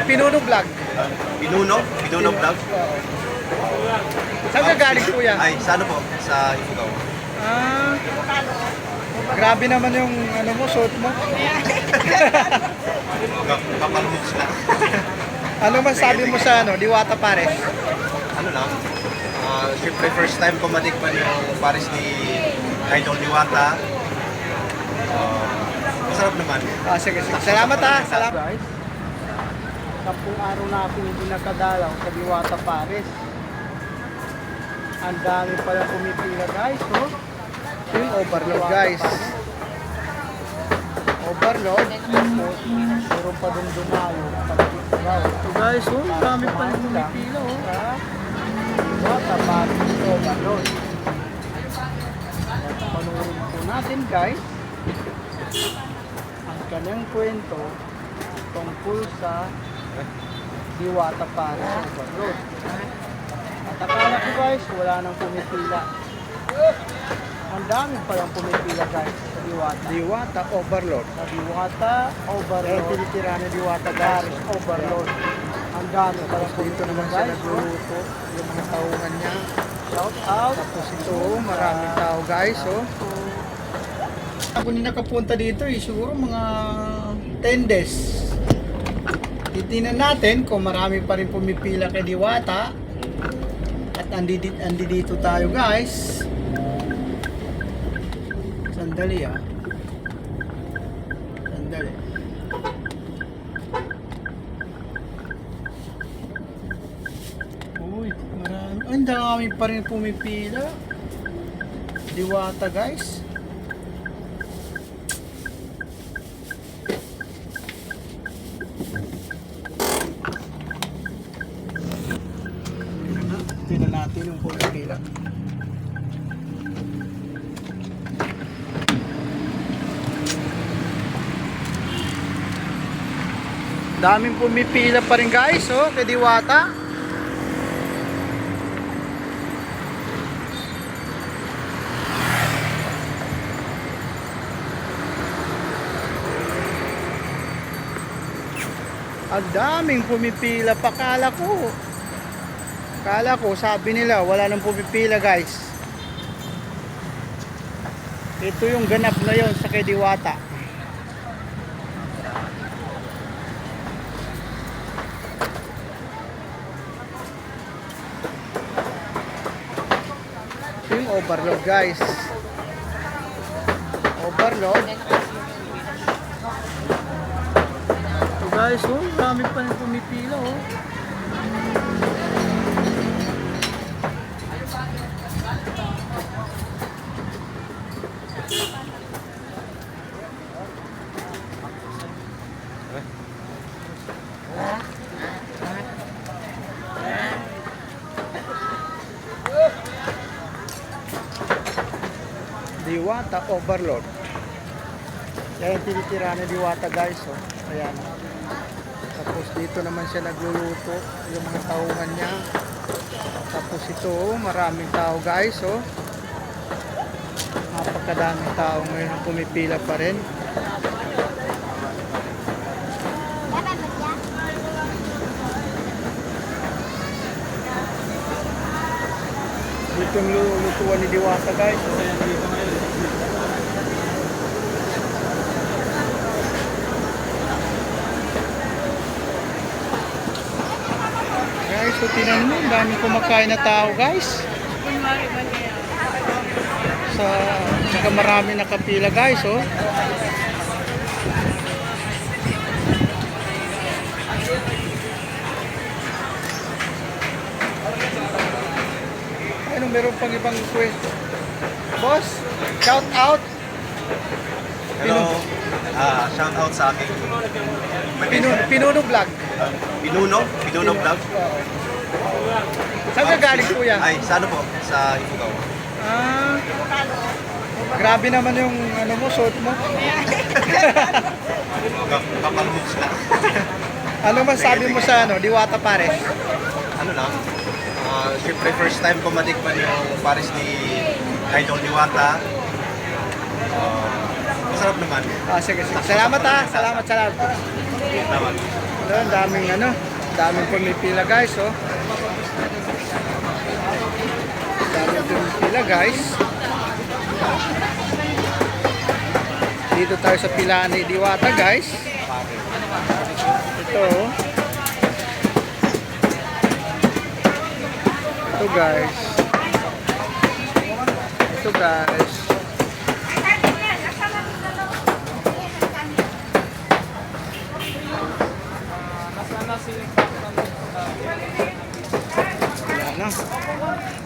Pinuno Vlog. Pinuno? Pinuno Vlog? Oo. Saan ka galing kuya? Ay, sa ano po? Sa Ifugao. Ah, grabe naman yung ano mo, suot mo. Kapalmos na. Ano masabi mo sa ano, Diwata Pares? Ano lang? Siyempre first time ko matikman yung Paris ni Idol Diwata. Masarap naman. Ah, sige, sige. Salamat ha. Salamat. Guys, 10 araw na akong hindi nakadalaw sa Diwata Pares. Ang dami pala pumipila guys, oh. Yung overload guys. Overload. Tapos, meron pa dun dumayo. So guys, oh, ang dami pa rin pumipila oh. Diwata Pares overload. At panoorin po natin guys ang kanyang kwento tungkol sa Diwata Pares overload. At akala ko guys, wala nang pumipila. Ang dami palang pumipila guys sa Diwata. Diwata overload. Sa Diwata overload. Tinitira na Diwata guys. Pares overload. Ang dami palang Tapos dito naman siya nagluluto. Yung mga tauhan niya. Shout out. Tapos ito, maraming tao guys, oh. Ako ni nakapunta dito siguro mga 10 days. Titingnan natin kung marami pa rin pumipila kay Diwata. At andi dito tayo guys. Sandali ah. Sandali. Uy, marami. Ay, ang dami pa rin pumipila. Diwata guys. Tingnan natin yung pumipila. Daming pumipila pa rin guys, oh, kay Diwata. Ang daming pumipila pa. Kala ko, sabi nila, wala nang pumipila guys. Ito yung ganap na yon sa kay Diwata. Ito yung overload guys. Overload. So guys, oh, marami pa rin pumipila oh. Diwata overload. Yan yung tinitira na Diwata guys, oh. Ayan. Tapos dito naman siya nagluluto yung mga tauhan niya. Tapos ito, oh, maraming tao guys, oh. Napakadaming tao ngayon ang pumipila pa rin. Dito yung lutuan ni Diwata guys, oh. Ayan dito ngayon. Guys, so tinan mo, daming kumakain na tao guys. Saka marami nakapila guys, oh. Ano, meron pang ibang question. Boss, shout out. Hello. Shout out sa aking Pinuno Vlog. Pinuno? Pinuno Vlog? Saan ka galing kuya? Ay, sa ano po? Sa Ifugao. Ah, grabe naman yung ano mo, suot mo. Kapalmos na. Ano masabi mo sa ano, Diwata Pares? Ano lang? Siyempre first time ko matikman yung Paris ni Idol Diwata. Masarap naman. Ah, sige, sige. Salamat ha. Salamat. Salamat. Ang daming daming pumipila guys, oh. Daming pumipila guys. Dito tayo sa pilaan ni Diwata guys. Ito, oh. Ito guys. Ito guys. Wala na.